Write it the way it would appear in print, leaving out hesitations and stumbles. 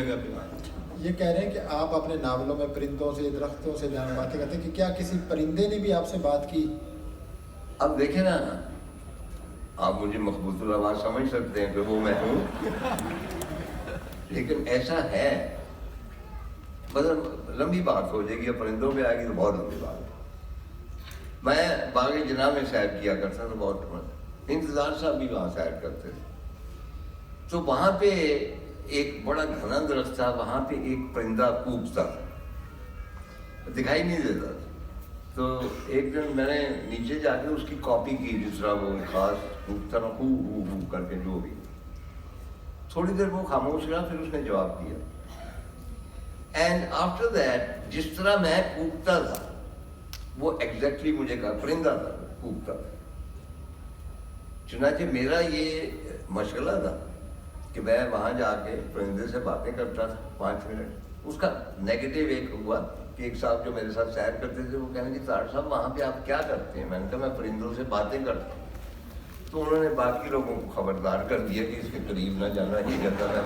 یہ کہہ رہے ہیں کہ آپ اپنے ناولوں میں پرندوں سے درختوں سے جان باتیں کرتے ہیں کہ کیا کسی پرندے نے بھی آپ سے بات کی؟ اب دیکھیں نا، آپ مجھے مقبوض الآواز سمجھ سکتے ہیں کہ وہ میں ہوں، لیکن ایسا ہے، مطلب لمبی بات ہو جائے گی، پرندوں پہ آئے گی تو بہت لمبی بات ہے۔ میں باغ جناح میں سیر کیا کرتا تھا، بہت انتظار صاحب بھی وہاں سیر کرتے تھے، تو وہاں پہ ایک بڑا گھنا درخت تھا، وہاں پہ ایک پرندہ کوبتا تھا، دکھائی نہیں دیتا تھا۔ تو ایک دن میں نے نیچے جا کے اس کی کاپی کی، جس طرح وہ خاص کوبتا نا، ہو ہو ہو کر کے، جو بھی۔ تھوڑی دیر وہ خاموش رہا، پھر اس نے جواب دیا، اینڈ آفٹر دیٹ جس طرح میں کوبتا تھا وہ ایگزیکٹلی مجھے کہا، پرندہ تھا کوبتا تھا۔ چنانچہ میرا یہ مشغلہ تھا کہ میں وہاں جا کے پرندے سے باتیں کرتا تھا 5 منٹ۔ اس کا نیگیٹو ایک ہوا کہ ایک صاحب جو میرے ساتھ سیر کرتے تھے، وہ کہنے کہ طاہر صاحب وہاں پہ آپ کیا کرتے ہیں؟ میں نے کہا میں پرندوں سے باتیں کرتا ہوں۔ تو انہوں نے باقی لوگوں کو خبردار کر دیا کہ اس کے قریب نہ جانا، یہ کہتا ہے